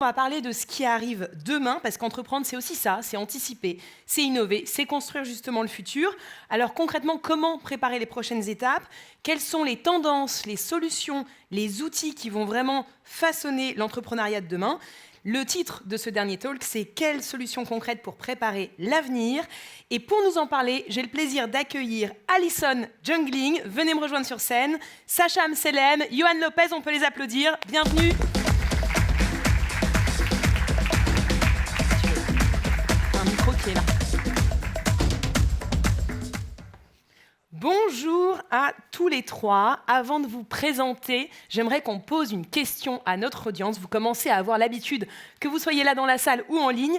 On va parler de ce qui arrive demain, parce qu'entreprendre, c'est aussi ça, c'est anticiper, c'est innover, c'est construire justement le futur. Alors concrètement, comment préparer les prochaines étapes? Quelles sont les tendances, les solutions, les outils qui vont vraiment façonner l'entrepreneuriat de demain? Le titre de ce dernier talk, c'est « Quelles solutions concrètes pour préparer l'avenir ?» Et pour nous en parler, j'ai le plaisir d'accueillir Alison Jungling. Venez me rejoindre sur scène. Sacha Amselem, Johan Lopez, on peut les applaudir. Bienvenue. Qui est là. Bonjour à tous les trois. Avant de vous présenter, j'aimerais qu'on pose une question à notre audience. Vous commencez à avoir l'habitude, que vous soyez là dans la salle ou en ligne.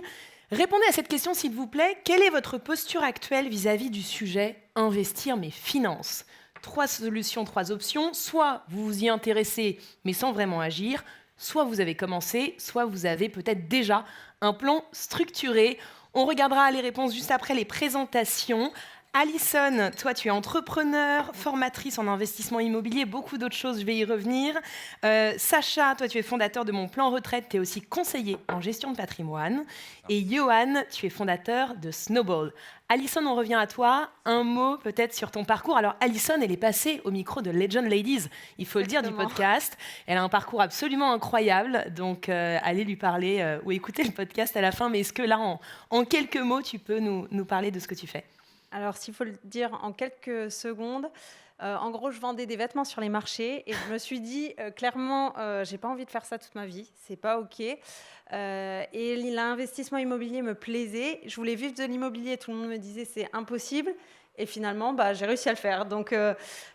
Répondez à cette question, s'il vous plaît. Quelle est votre posture actuelle vis-à-vis du sujet « Investir mes finances » ? 3 solutions, 3 options. Soit vous vous y intéressez, mais sans vraiment agir. Soit vous avez commencé, soit vous avez peut-être déjà un plan structuré. On regardera les réponses juste après les présentations. Alison, toi tu es entrepreneur, formatrice en investissement immobilier, beaucoup d'autres choses, je vais y revenir. Sacha, toi tu es fondateur de Mon Plan Retraite, tu es aussi conseiller en gestion de patrimoine. Et Johan, tu es fondateur de Snowball. Alison, on revient à toi. Un mot peut-être sur ton parcours. Alors Alison, elle est passée au micro de Legend Ladies, il faut le dire, du podcast. Elle a un parcours absolument incroyable, donc allez lui parler ou écouter le podcast à la fin. Mais est-ce que là, en quelques mots, tu peux nous parler de ce que tu fais ? Alors, s'il faut le dire en quelques secondes, en gros, je vendais des vêtements sur les marchés et je me suis dit clairement, j'ai pas envie de faire ça toute ma vie, c'est pas OK. Et l'investissement immobilier me plaisait. Je voulais vivre de l'immobilier, tout le monde me disait c'est impossible. Et finalement, j'ai réussi à le faire. Donc,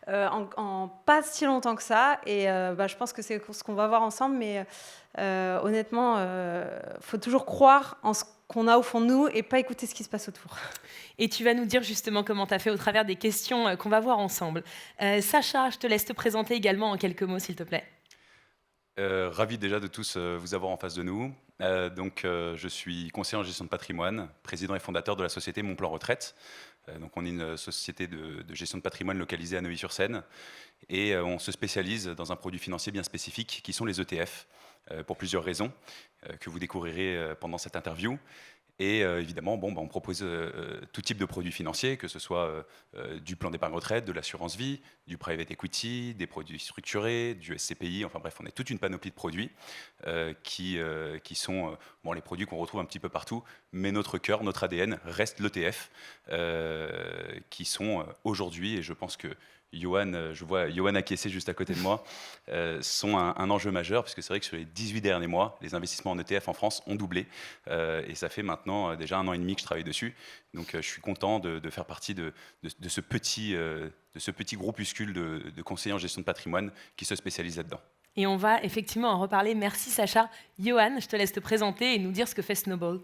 en pas si longtemps que ça. Et je pense que c'est ce qu'on va voir ensemble. Mais honnêtement, faut toujours croire en ce qu'on a au fond de nous et pas écouter ce qui se passe autour. Et tu vas nous dire justement comment tu as fait au travers des questions qu'on va voir ensemble. Sacha, je te laisse te présenter également en quelques mots, s'il te plaît. Ravi déjà de tous vous avoir en face de nous. Je suis conseiller en gestion de patrimoine, président et fondateur de la société Mon Plan Retraite. Donc on est une société de gestion de patrimoine localisée à Neuilly-sur-Seine et on se spécialise dans un produit financier bien spécifique qui sont les ETF pour plusieurs raisons que vous découvrirez pendant cette interview. Et évidemment, on propose tout type de produits financiers, que ce soit du plan d'épargne retraite, de l'assurance vie, du private equity, des produits structurés, du SCPI, enfin bref, on a toute une panoplie de produits qui sont les produits qu'on retrouve un petit peu partout, mais notre cœur, notre ADN reste l'ETF, qui sont aujourd'hui, et je pense que Johan, je vois Johan acquiescer juste à côté de moi, sont un enjeu majeur, puisque c'est vrai que sur les 18 derniers mois, les investissements en ETF en France ont doublé. Et ça fait maintenant déjà 1 an et demi que je travaille dessus. Donc je suis content de faire partie de ce petit groupuscule de conseillers en gestion de patrimoine qui se spécialisent là-dedans. Et on va effectivement en reparler. Merci Sacha. Johan, je te laisse te présenter et nous dire ce que fait Snowball.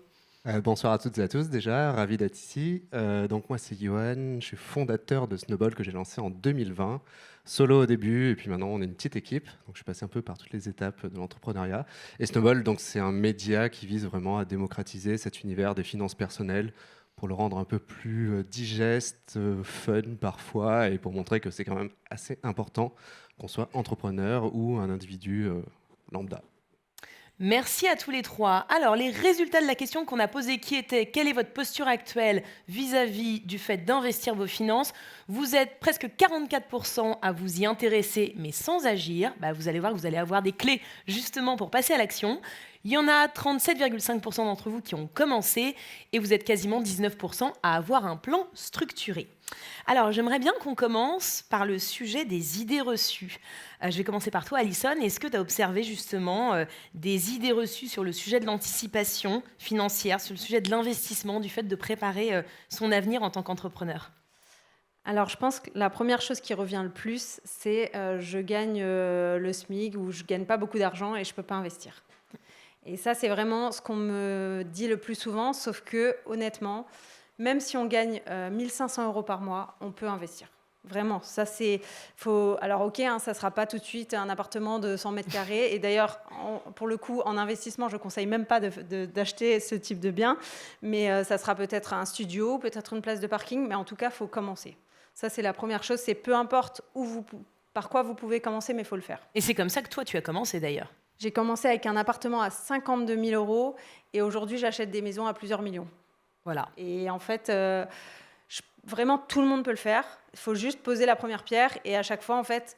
Bonsoir à toutes et à tous déjà, ravi d'être ici. Donc moi c'est Johan, je suis fondateur de Snowball que j'ai lancé en 2020, solo au début et puis maintenant on est une petite équipe, donc je suis passé un peu par toutes les étapes de l'entrepreneuriat. Et Snowball, donc c'est un média qui vise vraiment à démocratiser cet univers des finances personnelles pour le rendre un peu plus digeste, fun parfois et pour montrer que c'est quand même assez important qu'on soit entrepreneur ou un individu lambda. Merci à tous les trois. Alors, les résultats de la question qu'on a posée, qui était « Quelle est votre posture actuelle vis-à-vis du fait d'investir vos finances ?» Vous êtes presque 44% à vous y intéresser, mais sans agir. Vous allez voir que vous allez avoir des clés justement pour passer à l'action. Il y en a 37,5% d'entre vous qui ont commencé et vous êtes quasiment 19% à avoir un plan structuré. Alors, j'aimerais bien qu'on commence par le sujet des idées reçues. Je vais commencer par toi, Alison. Est-ce que tu as observé justement des idées reçues sur le sujet de l'anticipation financière, sur le sujet de l'investissement, du fait de préparer son avenir en tant qu'entrepreneur ? Alors, je pense que la première chose qui revient le plus, c'est je gagne le SMIC ou je ne gagne pas beaucoup d'argent et je ne peux pas investir. Et ça, c'est vraiment ce qu'on me dit le plus souvent, sauf que, honnêtement, même si on gagne 1 500 € par mois, on peut investir. Vraiment, ça c'est... Alors ok, ça ne sera pas tout de suite un appartement de 100 mètres carrés. Et d'ailleurs, pour le coup, en investissement, je ne conseille même pas d'acheter ce type de bien. Mais ça sera peut-être un studio, peut-être une place de parking. Mais en tout cas, il faut commencer. Ça, c'est la première chose. C'est peu importe par quoi vous pouvez commencer, mais il faut le faire. Et c'est comme ça que toi, tu as commencé d'ailleurs. J'ai commencé avec un appartement à 52 000 euros et aujourd'hui, j'achète des maisons à plusieurs millions. Voilà. Et en fait, vraiment, tout le monde peut le faire. Il faut juste poser la première pierre et à chaque fois, en fait,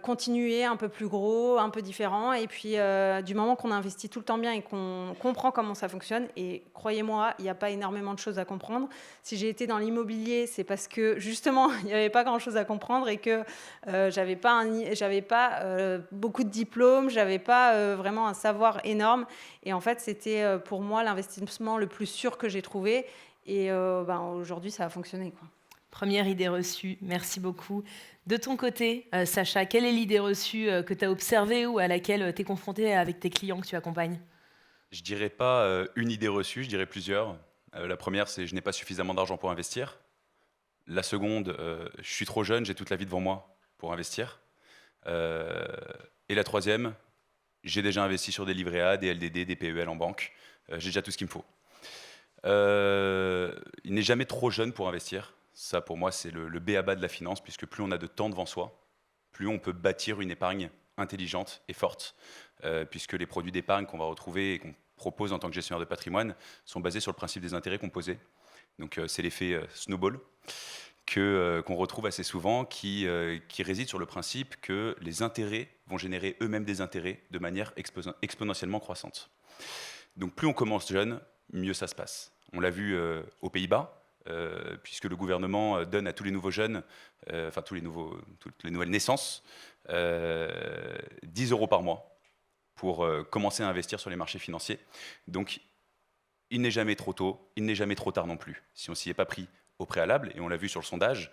continuer un peu plus gros, un peu différent. Et puis, du moment qu'on investit tout le temps bien et qu'on comprend comment ça fonctionne, et croyez-moi, il n'y a pas énormément de choses à comprendre. Si j'ai été dans l'immobilier, c'est parce que, justement, il n'y avait pas grand-chose à comprendre et que j'avais pas beaucoup de diplômes, j'avais pas vraiment un savoir énorme. Et en fait, c'était pour moi l'investissement le plus sûr que j'ai trouvé. Et aujourd'hui, ça a fonctionné, quoi. Première idée reçue, merci beaucoup. De ton côté, Sacha, quelle est l'idée reçue que tu as observée ou à laquelle tu es confronté avec tes clients que tu accompagnes? Je dirais pas une idée reçue, je dirais plusieurs. La première, c'est je n'ai pas suffisamment d'argent pour investir. La seconde, je suis trop jeune, j'ai toute la vie devant moi pour investir. Et la troisième, j'ai déjà investi sur des livrets A, des LDD, des PEL en banque. J'ai déjà tout ce qu'il me faut. Il n'est jamais trop jeune pour investir. Ça, pour moi, c'est le b.a.-ba de la finance, puisque plus on a de temps devant soi, plus on peut bâtir une épargne intelligente et forte, puisque les produits d'épargne qu'on va retrouver et qu'on propose en tant que gestionnaire de patrimoine sont basés sur le principe des intérêts composés. Donc, c'est l'effet snowball qu'on retrouve assez souvent, qui réside sur le principe que les intérêts vont générer eux-mêmes des intérêts de manière exponentiellement croissante. Donc, plus on commence jeune, mieux ça se passe. On l'a vu aux Pays-Bas, puisque le gouvernement donne à tous les nouveaux jeunes, toutes les nouvelles naissances, 10 € par mois pour commencer à investir sur les marchés financiers. Donc, il n'est jamais trop tôt, il n'est jamais trop tard non plus. Si on s'y est pas pris au préalable, et on l'a vu sur le sondage,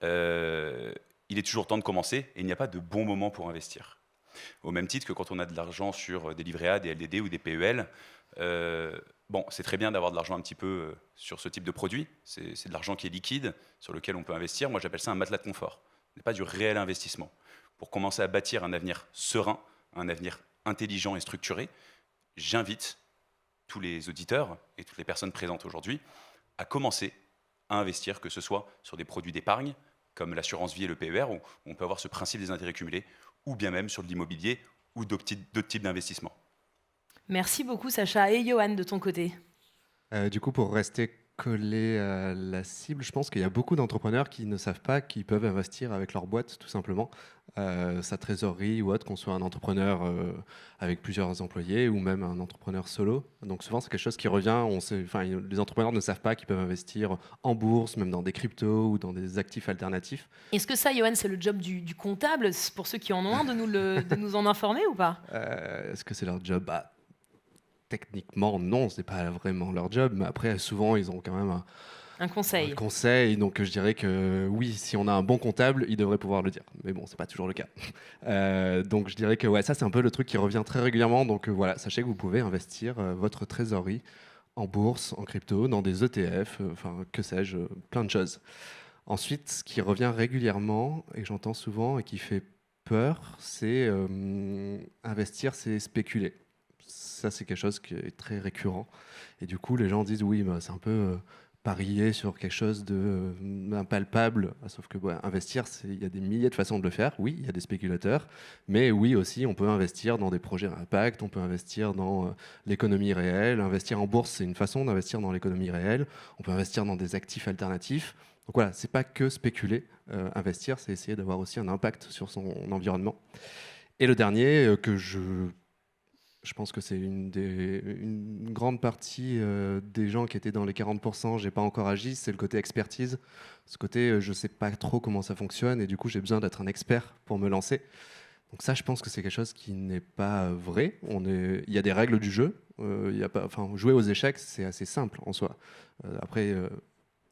il est toujours temps de commencer, et il n'y a pas de bon moment pour investir. Au même titre que quand on a de l'argent sur des livrets A, des LDD ou des PEL, bon, c'est très bien d'avoir de l'argent un petit peu sur ce type de produit. C'est de l'argent qui est liquide, sur lequel on peut investir. Moi, j'appelle ça un matelas de confort. Ce n'est pas du réel investissement. Pour commencer à bâtir un avenir serein, un avenir intelligent et structuré, j'invite tous les auditeurs et toutes les personnes présentes aujourd'hui à commencer à investir, que ce soit sur des produits d'épargne, comme l'assurance vie et le PER, où on peut avoir ce principe des intérêts cumulés, ou bien même sur de l'immobilier ou d'autres types d'investissements. Merci beaucoup, Sacha. Et Johan, de ton côté? Du coup, pour rester collé à la cible, je pense qu'il y a beaucoup d'entrepreneurs qui ne savent pas qu'ils peuvent investir avec leur boîte, tout simplement. Sa trésorerie ou autre, qu'on soit un entrepreneur avec plusieurs employés ou même un entrepreneur solo. Donc souvent, c'est quelque chose qui revient. Les entrepreneurs ne savent pas qu'ils peuvent investir en bourse, même dans des cryptos ou dans des actifs alternatifs. Est-ce que ça, Johan, c'est le job du comptable, pour ceux qui en ont un, de nous en informer ou pas? Est-ce que c'est leur job? Techniquement, non, c'est pas vraiment leur job, mais après, souvent, ils ont quand même un conseil. Un conseil, donc je dirais que oui, si on a un bon comptable, il devrait pouvoir le dire. Mais bon, c'est pas toujours le cas. Donc je dirais que ouais, ça, c'est un peu le truc qui revient très régulièrement. Donc voilà, sachez que vous pouvez investir votre trésorerie en bourse, en crypto, dans des ETF, que sais-je, plein de choses. Ensuite, ce qui revient régulièrement, et que j'entends souvent, et qui fait peur, c'est investir, c'est spéculer. Ça, c'est quelque chose qui est très récurrent. Et du coup, les gens disent, oui, c'est un peu parier sur quelque chose d'impalpable. Sauf que investir, il y a des milliers de façons de le faire. Oui, il y a des spéculateurs. Mais oui, aussi, on peut investir dans des projets à impact. On peut investir dans l'économie réelle. Investir en bourse, c'est une façon d'investir dans l'économie réelle. On peut investir dans des actifs alternatifs. Donc voilà, c'est pas que spéculer. Investir, c'est essayer d'avoir aussi un impact sur son environnement. Et le dernier, que je pense que c'est une grande partie des gens qui étaient dans les 40%, j'ai pas encore agi, c'est le côté expertise. Ce côté, je sais pas trop comment ça fonctionne et du coup, j'ai besoin d'être un expert pour me lancer. Donc ça, je pense que c'est quelque chose qui n'est pas vrai. Il y a des règles du jeu. Jouer aux échecs, c'est assez simple en soi. Après,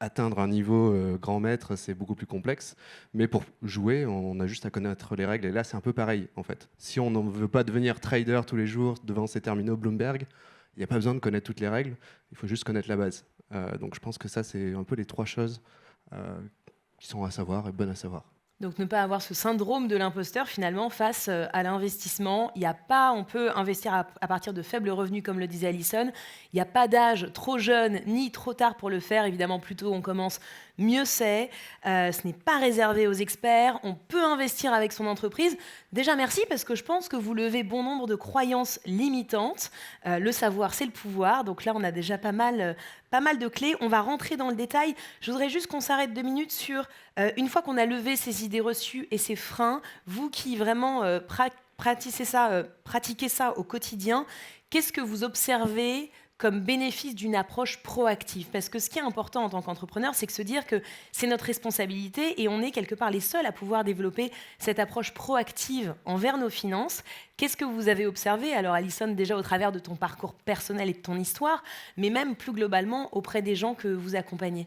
atteindre un niveau grand maître, c'est beaucoup plus complexe. Mais pour jouer, on a juste à connaître les règles. Et là, c'est un peu pareil, en fait. Si on ne veut pas devenir trader tous les jours devant ses terminaux Bloomberg, il n'y a pas besoin de connaître toutes les règles. Il faut juste connaître la base. Donc je pense que ça, c'est un peu les trois choses qui sont à savoir et bonnes à savoir. Donc ne pas avoir ce syndrome de l'imposteur finalement face à l'investissement. On peut investir à partir de faibles revenus comme le disait Alison. Il n'y a pas d'âge trop jeune ni trop tard pour le faire. Évidemment, plus tôt on commence, mieux c'est. Ce n'est pas réservé aux experts. On peut investir avec son entreprise. Déjà merci parce que je pense que vous levez bon nombre de croyances limitantes. Le savoir, c'est le pouvoir. Donc là, on a déjà pas mal de clés. On va rentrer dans le détail. Je voudrais juste qu'on s'arrête 2 minutes sur, une fois qu'on a levé ces idées reçues et ces freins, vous qui vraiment pratiquez ça au quotidien, qu'est-ce que vous observez comme bénéfice d'une approche proactive? Parce que ce qui est important en tant qu'entrepreneur, c'est de se dire que c'est notre responsabilité et on est quelque part les seuls à pouvoir développer cette approche proactive envers nos finances. Qu'est-ce que vous avez observé? Alors Alison, déjà au travers de ton parcours personnel et de ton histoire, mais même plus globalement auprès des gens que vous accompagnez.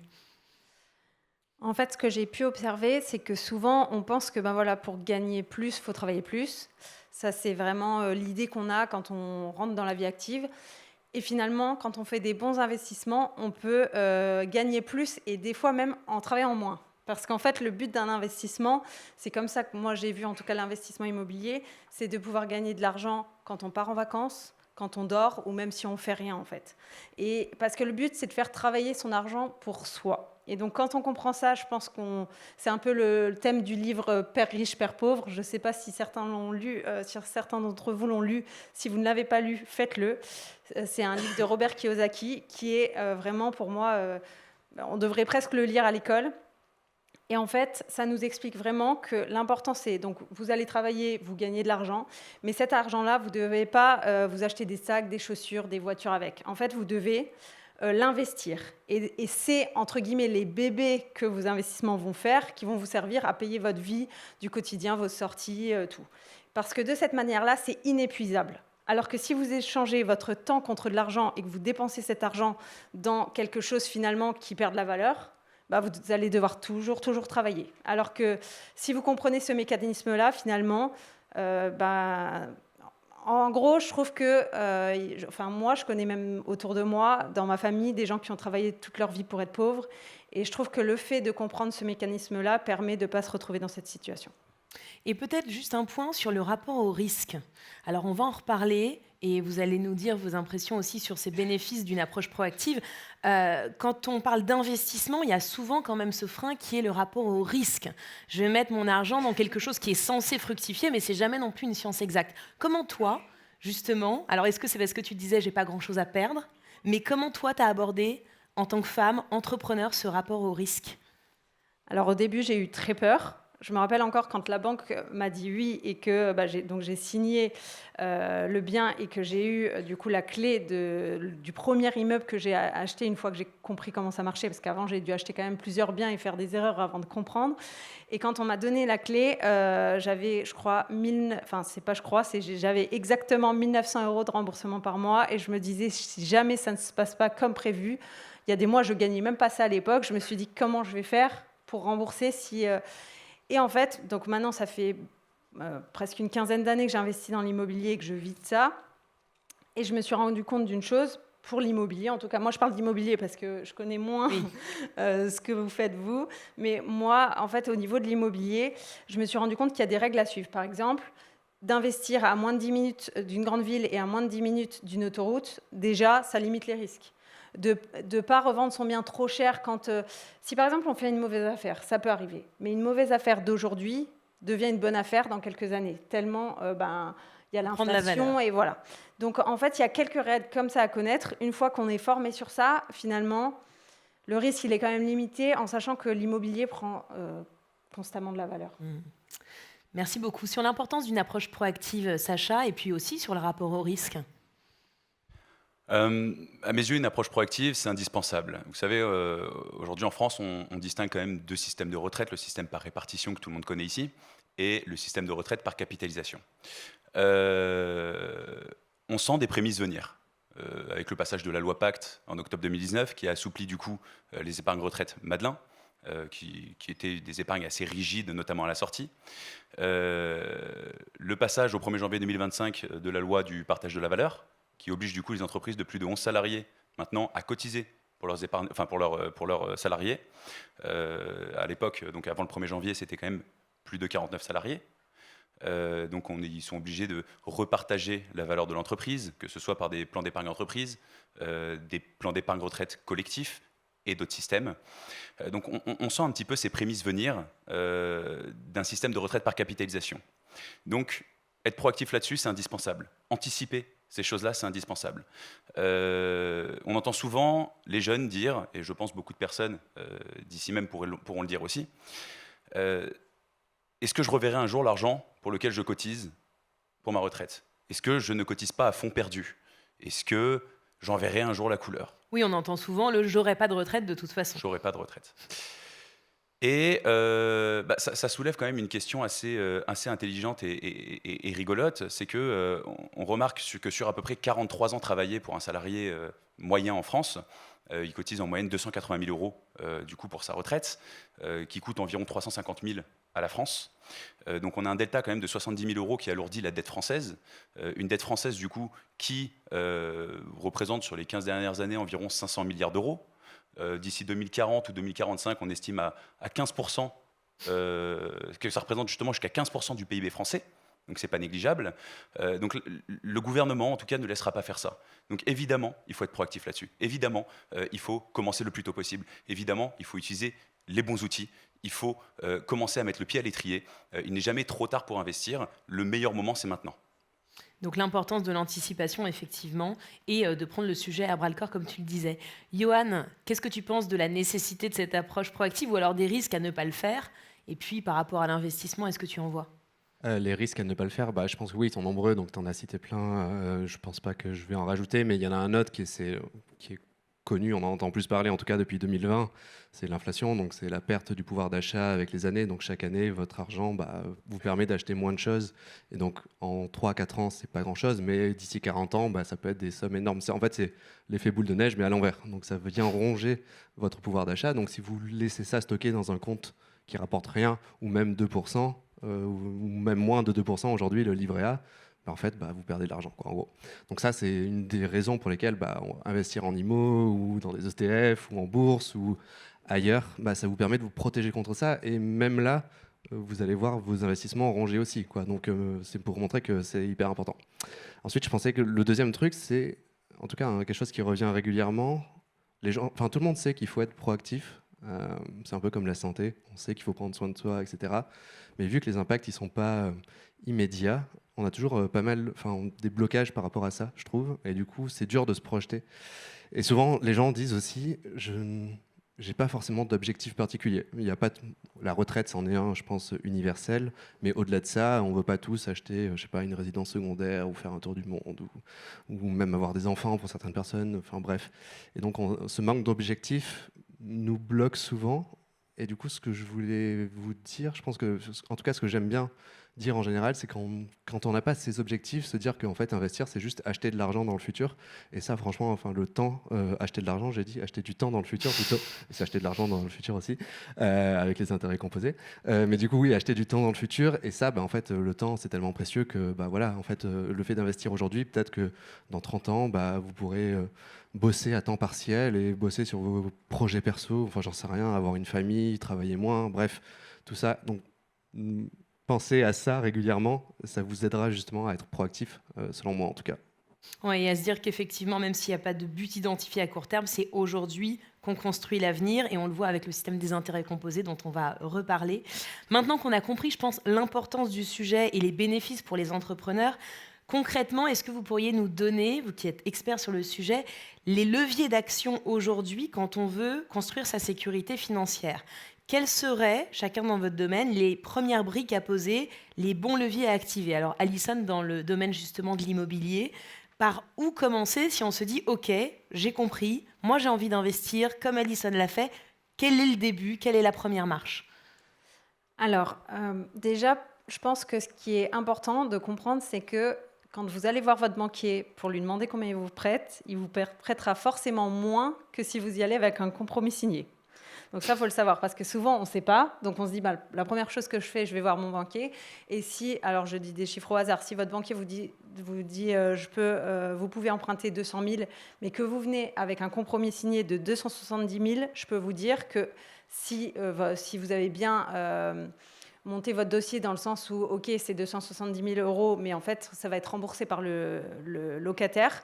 En fait, ce que j'ai pu observer, c'est que souvent, on pense que pour gagner plus, il faut travailler plus. Ça, c'est vraiment l'idée qu'on a quand on rentre dans la vie active. Et finalement, quand on fait des bons investissements, on peut gagner plus et des fois même en travaillant moins. Parce qu'en fait, le but d'un investissement, c'est comme ça que moi j'ai vu en tout cas l'investissement immobilier, c'est de pouvoir gagner de l'argent quand on part en vacances, quand on dort ou même si on fait rien en fait. Et parce que le but, c'est de faire travailler son argent pour soi. Et donc, quand on comprend ça, je pense c'est un peu le thème du livre Père riche, Père pauvre. Je ne sais pas si certains l'ont lu, si certains d'entre vous l'ont lu. Si vous ne l'avez pas lu, faites-le. C'est un livre de Robert Kiyosaki qui est vraiment, pour moi, on devrait presque le lire à l'école. Et en fait, ça nous explique vraiment que l'important, c'est donc vous allez travailler, vous gagnez de l'argent, mais cet argent-là, vous ne devez pas vous acheter des sacs, des chaussures, des voitures avec. En fait, vous devez l'investir. Et c'est, entre guillemets, les bébés que vos investissements vont faire qui vont vous servir à payer votre vie du quotidien, vos sorties, tout. Parce que de cette manière-là, c'est inépuisable. Alors que si vous échangez votre temps contre de l'argent et que vous dépensez cet argent dans quelque chose finalement qui perd de la valeur, vous allez devoir toujours travailler. Alors que si vous comprenez ce mécanisme-là, finalement, en gros, je trouve que, moi, je connais même autour de moi, dans ma famille, des gens qui ont travaillé toute leur vie pour être pauvres. Et je trouve que le fait de comprendre ce mécanisme-là permet de ne pas se retrouver dans cette situation. Et peut-être juste un point sur le rapport au risque. Alors, on va en reparler et vous allez nous dire vos impressions aussi sur ces bénéfices d'une approche proactive. Quand on parle d'investissement, il y a souvent quand même ce frein qui est le rapport au risque. Je vais mettre mon argent dans quelque chose qui est censé fructifier, mais c'est jamais non plus une science exacte. Comment toi, justement, alors est-ce que c'est parce que tu disais j'ai pas grand-chose à perdre, mais comment toi tu as abordé, en tant que femme, entrepreneur, ce rapport au risque? Alors au début, j'ai eu très peur. Je me rappelle encore quand la banque m'a dit oui et que j'ai signé le bien et que j'ai eu du coup la clé du premier immeuble que j'ai acheté une fois que j'ai compris comment ça marchait, parce qu'avant j'ai dû acheter quand même plusieurs biens et faire des erreurs avant de comprendre. Et quand on m'a donné la clé, j'avais, j'avais exactement 1 900 € de remboursement par mois et je me disais si jamais ça ne se passe pas comme prévu, il y a des mois je gagnais même pas ça à l'époque, je me suis dit comment je vais faire pour rembourser si... Et en fait, donc maintenant, ça fait presque une quinzaine d'années que j'investis dans l'immobilier et que je vis de ça. Et je me suis rendu compte d'une chose, pour l'immobilier, en tout cas, moi je parle d'immobilier parce que je connais moins ce que vous faites vous. Mais moi, en fait, au niveau de l'immobilier, je me suis rendu compte qu'il y a des règles à suivre. Par exemple, d'investir à moins de 10 minutes d'une grande ville et à moins de 10 minutes d'une autoroute, déjà, ça limite les risques. De ne pas revendre son bien trop cher quand... si par exemple on fait une mauvaise affaire, ça peut arriver, mais une mauvaise affaire d'aujourd'hui devient une bonne affaire dans quelques années, tellement il y a l'inflation et voilà. Donc en fait, il y a quelques règles comme ça à connaître. Une fois qu'on est formé sur ça, finalement, le risque il est quand même limité en sachant que l'immobilier prend constamment de la valeur. Merci beaucoup. Sur l'importance d'une approche proactive, Sacha, et puis aussi sur le rapport au risque. À mes yeux, une approche proactive, c'est indispensable. Vous savez, aujourd'hui en France, on distingue quand même 2 systèmes de retraite, le système par répartition que tout le monde connaît ici, et le système de retraite par capitalisation. On sent des prémices venir, avec le passage de la loi Pacte en octobre 2019, qui a assoupli du coup les épargnes retraite Madelin, qui étaient des épargnes assez rigides, notamment à la sortie. Le passage au 1er janvier 2025 de la loi du partage de la valeur, qui oblige du coup les entreprises de plus de 11 salariés maintenant à cotiser pour leurs salariés. À l'époque, donc avant le 1er janvier, c'était quand même plus de 49 salariés. Donc ils sont obligés de repartager la valeur de l'entreprise, que ce soit par des plans d'épargne entreprise, des plans d'épargne retraite collectifs et d'autres systèmes. Donc on sent un petit peu ces prémices venir d'un système de retraite par capitalisation. Donc être proactif là-dessus, c'est indispensable. Anticiper ces choses-là, c'est indispensable. On entend souvent les jeunes dire, et je pense beaucoup de personnes d'ici même pourront le dire aussi, est-ce que je reverrai un jour l'argent pour lequel je cotise pour ma retraite? Est-ce que je ne cotise pas à fond perdu? Est-ce que j'en verrai un jour la couleur? Oui, on entend souvent le « j'aurai pas de retraite de toute façon ». J'aurai pas de retraite. Et ça soulève quand même une question assez intelligente et rigolote. C'est que on remarque que sur à peu près 43 ans travaillés pour un salarié moyen en France, il cotise en moyenne 280 000 euros du coup pour sa retraite, qui coûte environ 350 000 à la France. Donc on a un delta quand même de 70 000 euros qui alourdit la dette française. Une dette française du coup qui représente sur les 15 dernières années environ 500 milliards d'euros. D'ici 2040 ou 2045, on estime à 15%, que ça représente justement jusqu'à 15% du PIB français. Donc c'est pas négligeable. Donc le gouvernement, en tout cas, ne laissera pas faire ça. Donc évidemment, il faut être proactif là-dessus. Évidemment, il faut commencer le plus tôt possible. Évidemment, il faut utiliser les bons outils. Il faut commencer à mettre le pied à l'étrier. Il n'est jamais trop tard pour investir. Le meilleur moment, c'est maintenant. Donc l'importance de l'anticipation, effectivement, et de prendre le sujet à bras-le-corps, comme tu le disais. Johan, qu'est-ce que tu penses de la nécessité de cette approche proactive ou alors des risques à ne pas le faire? Et puis, par rapport à l'investissement, est-ce que tu en vois? Les risques à ne pas le faire, je pense que oui, ils sont nombreux, donc tu en as cité plein. Je pense pas que je vais en rajouter, mais il y en a un autre qui est connu, on en entend plus parler, en tout cas depuis 2020, c'est l'inflation, donc c'est la perte du pouvoir d'achat avec les années. Donc chaque année, votre argent vous permet d'acheter moins de choses. Et donc en 3-4 ans, c'est pas grand-chose, mais d'ici 40 ans, ça peut être des sommes énormes. En fait, c'est l'effet boule de neige, mais à l'envers. Donc ça vient ronger votre pouvoir d'achat. Donc si vous laissez ça stocker dans un compte qui rapporte rien, ou même 2%, ou même moins de 2% aujourd'hui, le livret A, en fait, vous perdez de l'argent, en gros. Donc ça, c'est une des raisons pour lesquelles investir en IMO ou dans des ETF ou en bourse ou ailleurs, ça vous permet de vous protéger contre ça. Et même là, vous allez voir vos investissements ronger aussi, quoi. Donc c'est pour montrer que c'est hyper important. Ensuite, je pensais que le deuxième truc, c'est en tout cas quelque chose qui revient régulièrement. Tout le monde sait qu'il faut être proactif. C'est un peu comme la santé. On sait qu'il faut prendre soin de soi, etc. Mais vu que les impacts ils sont pas immédiats, on a toujours des blocages par rapport à ça, je trouve. Et du coup, c'est dur de se projeter. Et souvent, les gens disent aussi, j'ai pas forcément d'objectif particulier. Il y a pas la retraite, c'en est un, je pense, universel. Mais au-delà de ça, on veut pas tous acheter, je sais pas, une résidence secondaire ou faire un tour du monde ou même avoir des enfants pour certaines personnes. Enfin bref. Et donc, ce manque d'objectif nous bloque souvent. Et du coup, ce que je voulais vous dire, je pense que, en tout cas, ce que j'aime bien dire en général, c'est quand on n'a pas ces objectifs, se dire qu'en fait, investir, c'est juste acheter de l'argent dans le futur. Et ça, franchement, le temps, acheter de l'argent, j'ai dit acheter du temps dans le futur plutôt. Et c'est acheter de l'argent dans le futur aussi, avec les intérêts composés. Mais du coup, oui, acheter du temps dans le futur. Et ça, en fait, le temps, c'est tellement précieux que, voilà, en fait, le fait d'investir aujourd'hui, peut-être que dans 30 ans, vous pourrez bosser à temps partiel et bosser sur vos projets perso, enfin j'en sais rien, avoir une famille, travailler moins, bref, tout ça. Donc pensez à ça régulièrement, ça vous aidera justement à être proactif, selon moi en tout cas. Ouais, et à se dire qu'effectivement, même s'il n'y a pas de but identifié à court terme, c'est aujourd'hui qu'on construit l'avenir, et on le voit avec le système des intérêts composés dont on va reparler. Maintenant qu'on a compris, je pense, l'importance du sujet et les bénéfices pour les entrepreneurs, concrètement, est-ce que vous pourriez nous donner, vous qui êtes expert sur le sujet, les leviers d'action aujourd'hui quand on veut construire sa sécurité financière? Quelles seraient, chacun dans votre domaine, les premières briques à poser, les bons leviers à activer? Alors, Alison, dans le domaine justement de l'immobilier, par où commencer si on se dit « Ok, j'ai compris, moi j'ai envie d'investir comme Alison l'a fait ». Quel est le début? Quelle est la première marche? Alors, déjà, je pense que ce qui est important de comprendre, c'est que quand vous allez voir votre banquier pour lui demander combien il vous prête, il vous prêtera forcément moins que si vous y allez avec un compromis signé. Donc ça, il faut le savoir, parce que souvent, on ne sait pas. Donc on se dit, la première chose que je fais, je vais voir mon banquier. Et si, alors je dis des chiffres au hasard, si votre banquier vous dit vous pouvez emprunter 200 000, mais que vous venez avec un compromis signé de 270 000, je peux vous dire que si vous avez bien monter votre dossier dans le sens où, OK, c'est 270 000 euros, mais en fait, ça va être remboursé par le locataire.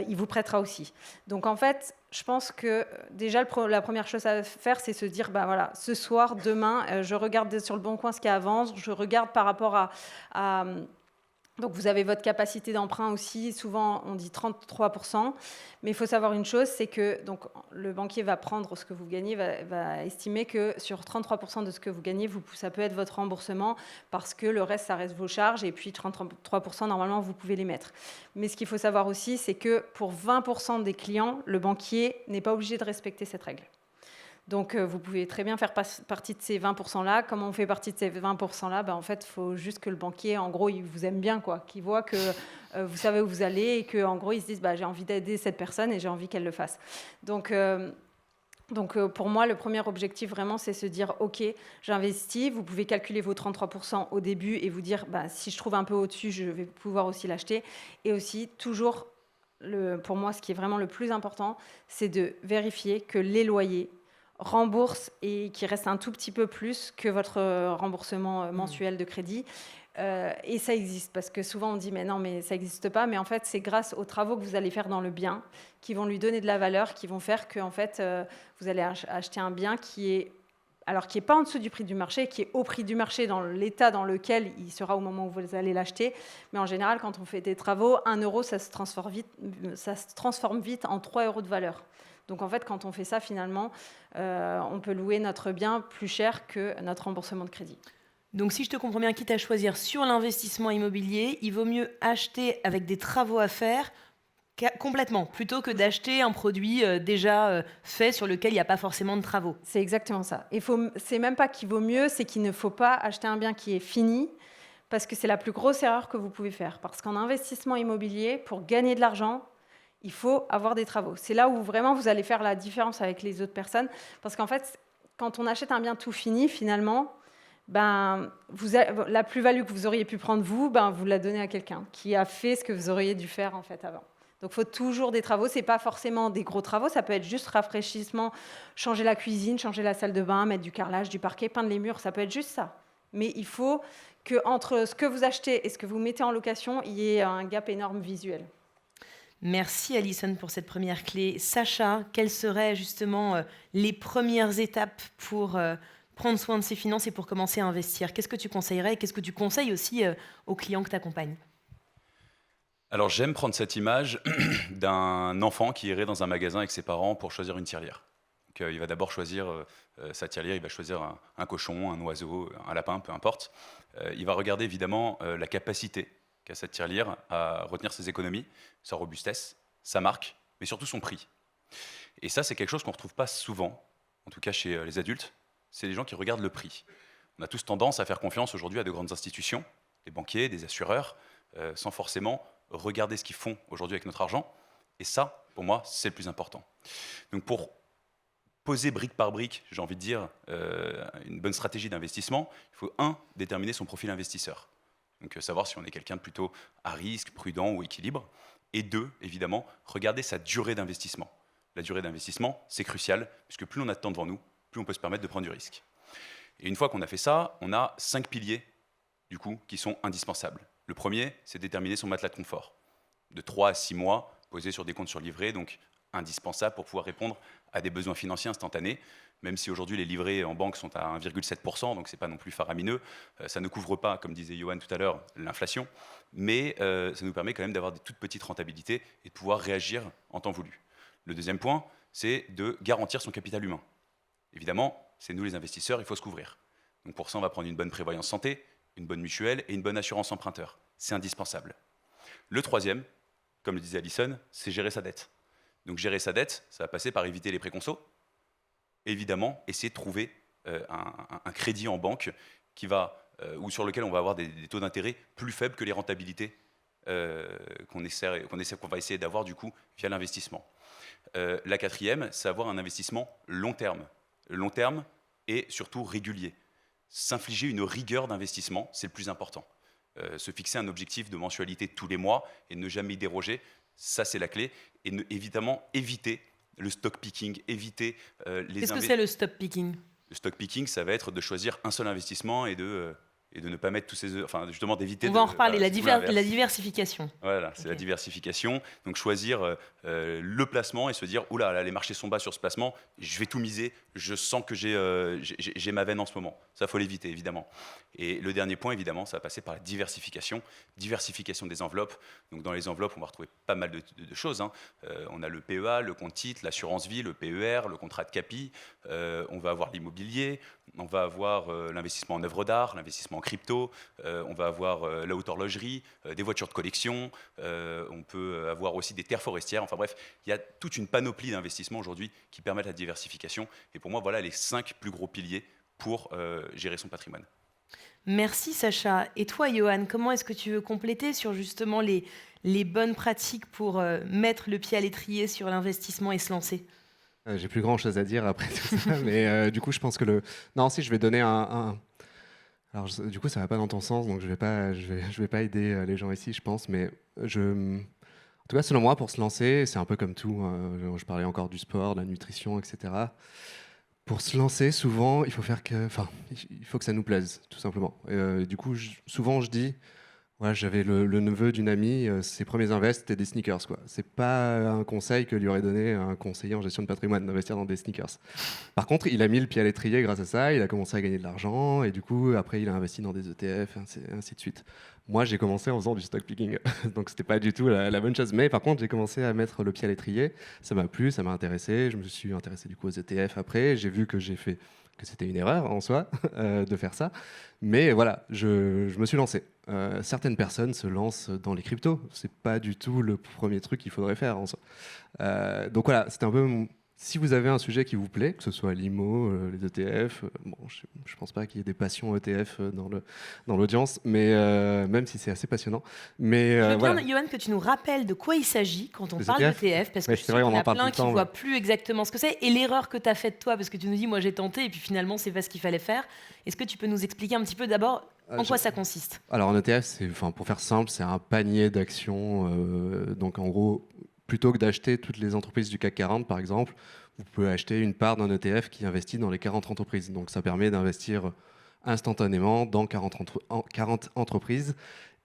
Il vous prêtera aussi. Donc en fait, je pense que déjà la première chose à faire, c'est se dire, voilà, ce soir, demain, je regarde sur le Bon Coin ce qui avance, je regarde par rapport à donc vous avez votre capacité d'emprunt aussi, souvent on dit 33%, mais il faut savoir une chose, c'est que donc, le banquier va prendre ce que vous gagnez, va estimer que sur 33% de ce que vous gagnez, ça peut être votre remboursement, parce que le reste, ça reste vos charges, et puis 33%, normalement, vous pouvez les mettre. Mais ce qu'il faut savoir aussi, c'est que pour 20% des clients, le banquier n'est pas obligé de respecter cette règle. Donc, vous pouvez très bien faire partie de ces 20%-là. Comment on fait partie de ces 20%-là ? En fait, il faut juste que le banquier, en gros, il vous aime bien, qu'il voit que vous savez où vous allez et qu'en gros, il se dise j'ai envie d'aider cette personne et j'ai envie qu'elle le fasse. Donc, pour moi, le premier objectif, vraiment, c'est se dire OK, j'investis. Vous pouvez calculer vos 33% au début et vous dire si je trouve un peu au-dessus, je vais pouvoir aussi l'acheter. Et aussi, toujours, pour moi, ce qui est vraiment le plus important, c'est de vérifier que les loyers rembourse et qui reste un tout petit peu plus que votre remboursement mensuel de crédit. Et ça existe, parce que souvent on dit mais non, mais ça n'existe pas, mais en fait c'est grâce aux travaux que vous allez faire dans le bien qui vont lui donner de la valeur, qui vont faire que en fait, vous allez acheter un bien qui est pas en dessous du prix du marché, qui est au prix du marché dans l'état dans lequel il sera au moment où vous allez l'acheter. Mais en général, quand on fait des travaux, 1 euro, ça se transforme vite en 3 euros de valeur. Donc en fait, quand on fait ça, finalement, on peut louer notre bien plus cher que notre remboursement de crédit. Donc si je te comprends bien, quitte à choisir sur l'investissement immobilier, il vaut mieux acheter avec des travaux à faire complètement, plutôt que d'acheter un produit déjà fait sur lequel il n'y a pas forcément de travaux. C'est exactement ça. C'est même pas qu'il vaut mieux, c'est qu'il ne faut pas acheter un bien qui est fini, parce que c'est la plus grosse erreur que vous pouvez faire. Parce qu'en investissement immobilier, pour gagner de l'argent, il faut avoir des travaux. C'est là où vraiment vous allez faire la différence avec les autres personnes. Parce qu'en fait, quand on achète un bien tout fini, finalement, la plus-value que vous auriez pu prendre vous la donnez à quelqu'un qui a fait ce que vous auriez dû faire en fait avant. Donc il faut toujours des travaux. Ce n'est pas forcément des gros travaux. Ça peut être juste rafraîchissement, changer la cuisine, changer la salle de bain, mettre du carrelage, du parquet, peindre les murs. Ça peut être juste ça. Mais il faut qu'entre ce que vous achetez et ce que vous mettez en location, il y ait un gap énorme visuel. Merci Alison pour cette première clé. Sacha, quelles seraient justement les premières étapes pour prendre soin de ses finances et pour commencer à investir ? Qu'est-ce que tu conseillerais et qu'est-ce que tu conseilles aussi aux clients que tu accompagnes ? Alors j'aime prendre cette image d'un enfant qui irait dans un magasin avec ses parents pour choisir une tirelire. Donc, il va d'abord choisir sa tirelire, il va choisir un cochon, un oiseau, un lapin, peu importe. Il va regarder évidemment la capacité qu'a cette tirelire à retenir ses économies, sa robustesse, sa marque, mais surtout son prix. Et ça, c'est quelque chose qu'on ne retrouve pas souvent, en tout cas chez les adultes, c'est les gens qui regardent le prix. On a tous tendance à faire confiance aujourd'hui à de grandes institutions, des banquiers, des assureurs, sans forcément regarder ce qu'ils font aujourd'hui avec notre argent. Et ça, pour moi, c'est le plus important. Donc pour poser brique par brique, j'ai envie de dire, une bonne stratégie d'investissement, il faut déterminer son profil investisseur. Donc savoir si on est quelqu'un de plutôt à risque, prudent ou équilibre. Et 2, évidemment, regarder sa durée d'investissement. La durée d'investissement, c'est crucial, puisque plus on a de temps devant nous, plus on peut se permettre de prendre du risque. Et une fois qu'on a fait ça, on a 5 piliers, du coup, qui sont indispensables. Le premier, c'est déterminer son matelas de confort. De 3 à 6 mois, posé sur des comptes surlivrés, donc indispensable pour pouvoir répondre à des besoins financiers instantanés, même si aujourd'hui les livrets en banque sont à 1,7%, donc ce n'est pas non plus faramineux. Ça ne couvre pas, comme disait Johan tout à l'heure, l'inflation, mais ça nous permet quand même d'avoir des toutes petites rentabilités et de pouvoir réagir en temps voulu. Le deuxième point, c'est de garantir son capital humain. Évidemment, c'est nous les investisseurs, il faut se couvrir. Donc pour ça, on va prendre une bonne prévoyance santé, une bonne mutuelle et une bonne assurance emprunteur. C'est indispensable. Le troisième, comme le disait Alison, c'est gérer sa dette. Donc gérer sa dette, ça va passer par éviter les préconsos. Évidemment, essayer de trouver un crédit en banque ou sur lequel on va avoir des taux d'intérêt plus faibles que les rentabilités qu'on va essayer d'avoir du coup via l'investissement. La quatrième, c'est avoir un investissement long terme. Long terme et surtout régulier. S'infliger une rigueur d'investissement, c'est le plus important. Se fixer un objectif de mensualité tous les mois et ne jamais y déroger, ça c'est la clé. Et évidemment, éviter le stock picking, éviter Qu'est-ce que c'est le stock picking ? Le stock picking, ça va être de choisir un seul investissement et de ne pas mettre tous ces œufs, enfin justement d'éviter. On va en reparler, voilà, la diversification. Voilà, c'est la diversification. Donc choisir le placement et se dire, oula, là, les marchés sont bas sur ce placement, je vais tout miser, je sens que j'ai ma veine en ce moment. Ça, faut l'éviter, évidemment. Et le dernier point, évidemment, ça va passer par la diversification des enveloppes. Donc dans les enveloppes, on va retrouver pas mal de choses. Hein. On a le PEA, le compte titre, l'assurance vie, le PER, le contrat de capi. On va avoir l'immobilier, on va avoir l'investissement en œuvres d'art, l'investissement en crypto, on va avoir la haute horlogerie, des voitures de collection, on peut avoir aussi des terres forestières. Enfin bref, il y a toute une panoplie d'investissements aujourd'hui qui permettent la diversification. Et pour moi, voilà les 5 plus gros piliers pour gérer son patrimoine. Merci Sacha. Et toi, Johan, comment est-ce que tu veux compléter sur justement les bonnes pratiques pour mettre le pied à l'étrier sur l'investissement et se lancer ? J'ai plus grand chose à dire après tout ça, mais du coup, je pense que non, si je vais donner Alors, du coup, ça va pas dans ton sens, donc je vais pas aider les gens ici, je pense, mais en tout cas, selon moi, pour se lancer, c'est un peu comme tout. Je parlais encore du sport, de la nutrition, etc. Pour se lancer, souvent, il faut que ça nous plaise, tout simplement. Du coup, souvent, je dis. Ouais, j'avais le neveu d'une amie, ses premiers invests, c'était des sneakers, quoi. C'est pas un conseil que lui aurait donné un conseiller en gestion de patrimoine, d'investir dans des sneakers. Par contre, il a mis le pied à l'étrier grâce à ça, il a commencé à gagner de l'argent, et du coup, après, il a investi dans des ETF, ainsi de suite. Moi, j'ai commencé en faisant du stock picking, donc c'était pas du tout la bonne chose. Mais par contre, j'ai commencé à mettre le pied à l'étrier, ça m'a plu, ça m'a intéressé, je me suis intéressé du coup aux ETF après, j'ai vu que c'était une erreur en soi de faire ça. Mais voilà, je me suis lancé. Certaines personnes se lancent dans les cryptos. C'est pas du tout le premier truc qu'il faudrait faire en soi. Donc voilà, c'était un peu... Si vous avez un sujet qui vous plaît, que ce soit l'IMO, les ETF, bon, je pense pas qu'il y ait des passions ETF dans l'audience, mais même si c'est assez passionnant. Mais je veux bien, voilà. Johan, que tu nous rappelles de quoi il s'agit quand on Les parle ETF, d'ETF, parce que ouais, je c'est sais vrai, qu'il on y en en a parle plein tout qui le temps, ne voient ouais. plus exactement ce que c'est, et l'erreur que tu as faite toi, parce que tu nous dis, moi j'ai tenté, et puis finalement, c'est pas ce qu'il fallait faire. Est-ce que tu peux nous expliquer un petit peu d'abord en quoi ça consiste ? Alors un ETF, pour faire simple, c'est un panier d'actions. Donc en gros, plutôt que d'acheter toutes les entreprises du CAC 40, par exemple, vous pouvez acheter une part d'un ETF qui investit dans les 40 entreprises. Donc ça permet d'investir instantanément dans 40 entreprises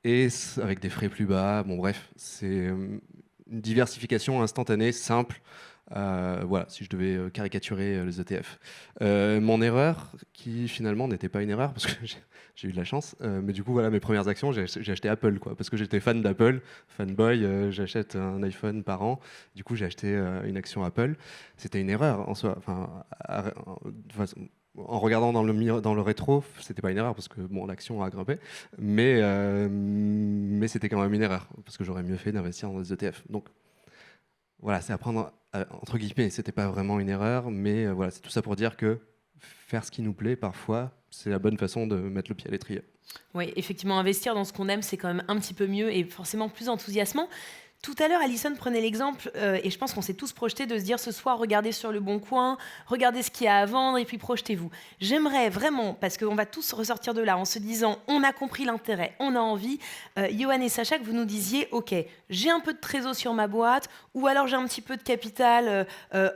et avec des frais plus bas. Bon bref, c'est une diversification instantanée, simple. Voilà, si je devais caricaturer les ETF. Mon erreur, qui finalement n'était pas une erreur, parce que j'ai eu de la chance, mais du coup, voilà, mes premières actions, j'ai acheté Apple, quoi, parce que j'étais fan d'Apple, fanboy, j'achète un iPhone par an, du coup, j'ai acheté une action Apple. C'était une erreur en soi. En regardant dans le rétro, c'était pas une erreur, parce que bon, l'action a grimpé, mais c'était quand même une erreur, parce que j'aurais mieux fait d'investir dans des ETF. Donc, voilà, c'est à prendre entre guillemets, c'était pas vraiment une erreur, mais voilà, c'est tout ça pour dire que faire ce qui nous plaît, parfois, c'est la bonne façon de mettre le pied à l'étrier. Oui, effectivement, investir dans ce qu'on aime, c'est quand même un petit peu mieux et forcément plus enthousiasmant. Tout à l'heure, Alison prenait l'exemple, et je pense qu'on s'est tous projetés de se dire ce soir, regardez sur le Bon Coin, regardez ce qu'il y a à vendre, et puis projetez-vous. J'aimerais vraiment, parce qu'on va tous ressortir de là en se disant, on a compris l'intérêt, on a envie, Johan et Sacha, que vous nous disiez, ok, j'ai un peu de trésor sur ma boîte, ou alors j'ai un petit peu de capital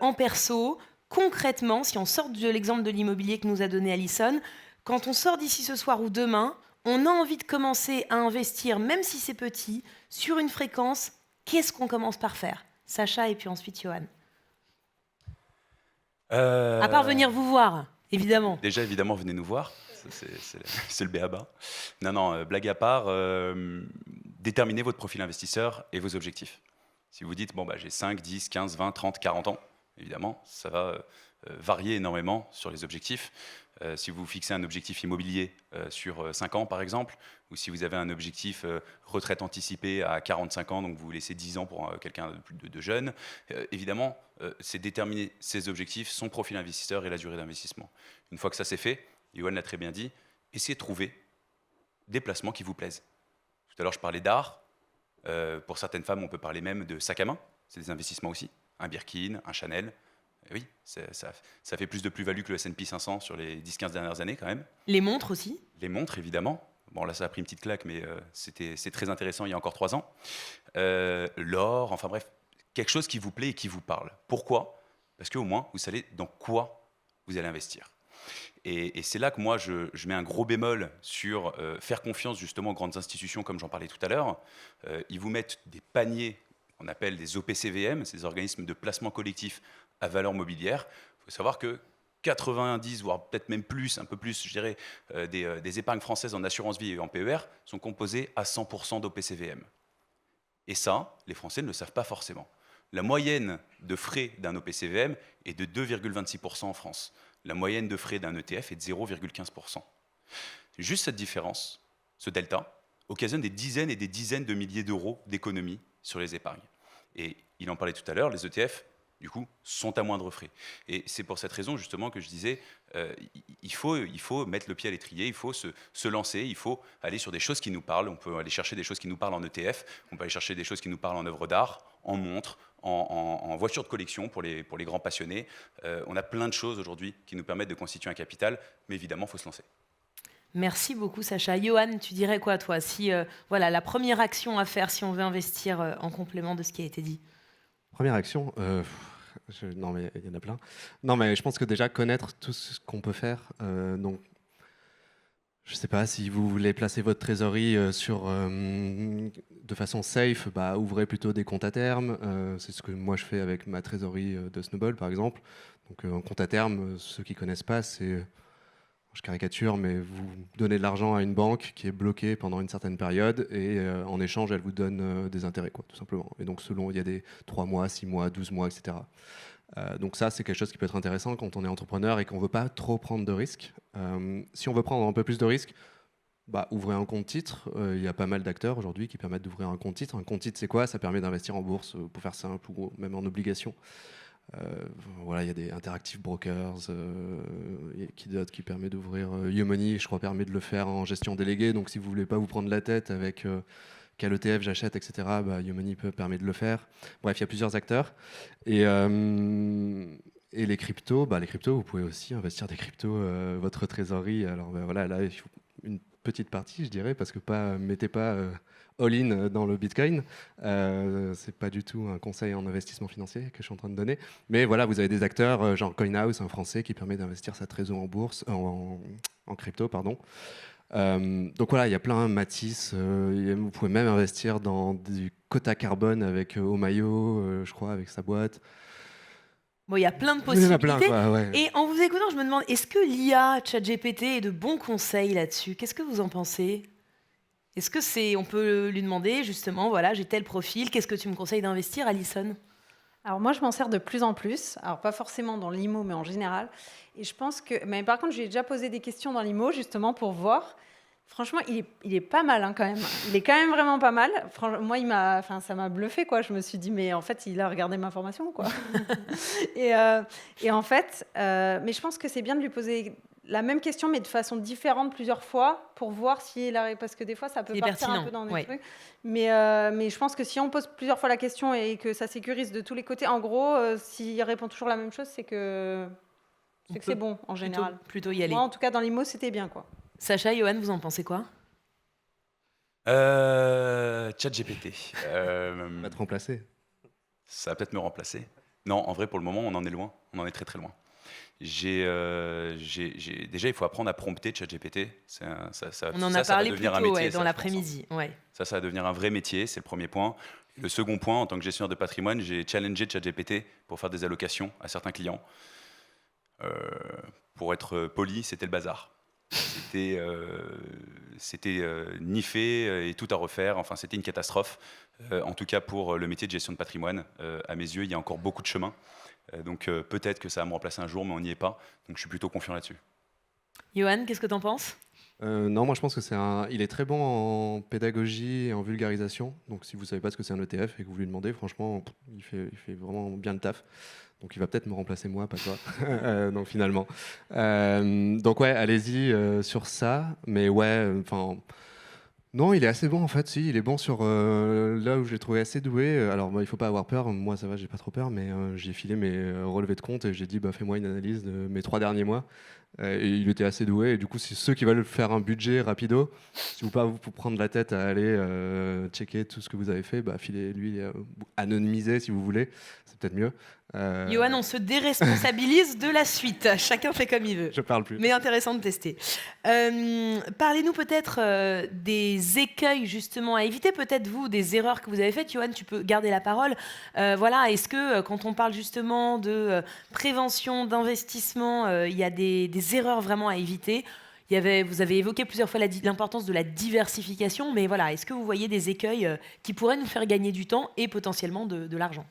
en perso. Concrètement, si on sort de l'exemple de l'immobilier que nous a donné Alison, quand on sort d'ici ce soir ou demain, on a envie de commencer à investir, même si c'est petit, sur une fréquence. Qu'est-ce qu'on commence par faire ? Sacha et puis ensuite Johan. À part venir vous voir, évidemment. Déjà, évidemment, venez nous voir. C'est le b.a.-ba. Non, blague à part, déterminez votre profil investisseur et vos objectifs. Si vous dites, bon, j'ai 5, 10, 15, 20, 30, 40 ans, évidemment, ça va varier énormément sur les objectifs. Si vous fixez un objectif immobilier sur 5 ans, par exemple, ou si vous avez un objectif retraite anticipée à 45 ans, donc vous laissez 10 ans pour quelqu'un de jeune, évidemment, c'est déterminer ses objectifs, son profil investisseur et la durée d'investissement. Une fois que ça c'est fait, Johan l'a très bien dit, essayez de trouver des placements qui vous plaisent. Tout à l'heure, je parlais d'art. Pour certaines femmes, on peut parler même de sac à main. C'est des investissements aussi. Un Birkin, un Chanel. Et oui, ça fait plus de plus-value que le S&P 500 sur les 10-15 dernières années quand même. Les montres aussi ? Les montres, évidemment. Bon, là, ça a pris une petite claque, mais c'est très intéressant il y a encore 3 ans. L'or, enfin bref, quelque chose qui vous plaît et qui vous parle. Pourquoi ? Parce qu'au moins, vous savez dans quoi vous allez investir. Et c'est là que moi, je mets un gros bémol sur faire confiance justement aux grandes institutions, comme j'en parlais tout à l'heure. Ils vous mettent des paniers, on appelle des OPCVM, c'est des organismes de placement collectif à valeur mobilière. Il faut savoir que 90, voire peut-être même plus, un peu plus, je dirais, des épargnes françaises en assurance vie et en PER sont composées à 100% d'OPCVM. Et ça, les Français ne le savent pas forcément. La moyenne de frais d'un OPCVM est de 2,26% en France. La moyenne de frais d'un ETF est de 0,15%. Juste cette différence, ce delta, occasionne des dizaines et des dizaines de milliers d'euros d'économies sur les épargnes. Et il en parlait tout à l'heure, les ETF, du coup, sont à moindre frais. Et c'est pour cette raison, justement, que je disais, il faut mettre le pied à l'étrier, il faut se lancer, il faut aller sur des choses qui nous parlent. On peut aller chercher des choses qui nous parlent en ETF, on peut aller chercher des choses qui nous parlent en œuvre d'art, en montre, en voiture de collection pour les grands passionnés. On a plein de choses aujourd'hui qui nous permettent de constituer un capital, mais évidemment, il faut se lancer. Merci beaucoup, Sacha. Johan, tu dirais quoi, toi, si voilà, la première action à faire si on veut investir en complément de ce qui a été dit? Première action, non mais il y en a plein. Non mais je pense que déjà connaître tout ce qu'on peut faire. Donc, je sais pas si vous voulez placer votre trésorerie de façon safe, bah, ouvrez plutôt des comptes à terme. C'est ce que moi je fais avec ma trésorerie de Snowball par exemple. Donc un compte à terme, ceux qui connaissent pas, c'est, je caricature, mais vous donnez de l'argent à une banque qui est bloquée pendant une certaine période et en échange, elle vous donne des intérêts, quoi, tout simplement. Et donc, selon, il y a des 3 mois, 6 mois, 12 mois, etc. Donc ça, c'est quelque chose qui peut être intéressant quand on est entrepreneur et qu'on ne veut pas trop prendre de risques. Si on veut prendre un peu plus de risques, bah, ouvrez un compte titre. Il y a pas mal d'acteurs aujourd'hui qui permettent d'ouvrir un compte titre. Un compte titre, c'est quoi? Ça permet d'investir en bourse, pour faire simple, ou même en obligations. Voilà, il y a des Interactive Brokers, qui permet d'ouvrir. YouMoney, je crois, permet de le faire en gestion déléguée. Donc, si vous voulez pas vous prendre la tête avec quel ETF j'achète, etc., bah, YouMoney permet de le faire. Bref, il y a plusieurs acteurs. Et les cryptos, vous pouvez aussi investir des cryptos, votre trésorerie. Alors, bah, voilà, là, il faut une petite partie, je dirais, parce que mettez pas all-in dans le Bitcoin. C'est pas du tout un conseil en investissement financier que je suis en train de donner. Mais voilà, vous avez des acteurs, genre CoinHouse, un français qui permet d'investir sa trésor en bourse, en crypto, pardon. Donc voilà, il y a plein de Matisse. Vous pouvez même investir dans du quota carbone avec Omayo, je crois, avec sa boîte. Bon, il y a plein de Il y en a possibilités. plein, quoi, ouais. Et en vous écoutant, je me demande, est-ce que l'IA, ChatGPT, est de bons conseils là-dessus? Qu'est-ce que vous en pensez? Est-ce que on peut lui demander, justement, voilà, j'ai tel profil, qu'est-ce que tu me conseilles d'investir, Alison? Alors moi, je m'en sers de plus en plus. Alors pas forcément dans l'IMO, mais en général. Et je pense que... Mais par contre, j'ai déjà posé des questions dans l'IMO, justement, pour voir. Franchement, il est pas mal, hein, quand même. Il est quand même vraiment pas mal. Moi, ça m'a bluffé, quoi. Je me suis dit, mais en fait, il a regardé ma formation, quoi. et en fait, mais je pense que c'est bien de lui poser la même question, mais de façon différente plusieurs fois, pour voir si parce que des fois, ça peut partir un peu dans des trucs. Mais je pense que si on pose plusieurs fois la question et que ça sécurise de tous les côtés, en gros, s'il répond toujours la même chose, c'est que c'est bon, en général. Plutôt y aller. Moi, en tout cas, dans l'IMO, c'était bien, quoi. Sacha, Johan, vous en pensez quoi? ChatGPT. Va te remplacer. Ça va peut-être me remplacer. Non, en vrai, pour le moment, on en est loin. On en est très très loin. Déjà, il faut apprendre à prompter ChatGPT. On en a parlé plus tôt, dans l'après-midi. Ouais. Ça va devenir un vrai métier, c'est le premier point. Le second point, en tant que gestionnaire de patrimoine, j'ai challengé ChatGPT pour faire des allocations à certains clients. Pour être poli, c'était le bazar. C'était ni fait et tout à refaire. Enfin, c'était une catastrophe. En tout cas, pour le métier de gestion de patrimoine, à mes yeux, il y a encore beaucoup de chemin. Donc peut-être que ça va me remplacer un jour, mais on n'y est pas. Donc je suis plutôt confiant là-dessus. Johan, qu'est-ce que tu en penses? Non, moi je pense que il est très bon en pédagogie et en vulgarisation. Donc si vous ne savez pas ce que c'est un ETF et que vous lui demandez, franchement, il fait vraiment bien le taf. Donc il va peut-être me remplacer moi, pas toi. Donc finalement. Donc ouais, allez-y sur ça. Mais ouais, Non, il est assez bon en fait, si, il est bon sur là où je l'ai trouvé assez doué. Alors il faut pas avoir peur, moi ça va, j'ai pas trop peur, mais j'ai filé mes relevés de compte et j'ai dit fais-moi une analyse de mes 3 derniers mois. Et il était assez doué, et du coup c'est ceux qui veulent faire un budget rapido, si vous pas vous prendre la tête à aller checker tout ce que vous avez fait, filez-lui anonymisé si vous voulez, c'est peut-être mieux. Johan, on se déresponsabilise de la suite. Chacun fait comme il veut. Je parle plus. Mais intéressant de tester. Parlez-nous peut-être des écueils justement à éviter, peut-être vous, des erreurs que vous avez faites. Johan, tu peux garder la parole. Voilà, est-ce que quand on parle justement de prévention, d'investissement, il y a des erreurs vraiment à éviter? Vous avez évoqué plusieurs fois l'importance de la diversification, mais voilà, est-ce que vous voyez des écueils qui pourraient nous faire gagner du temps et potentiellement de l'argent?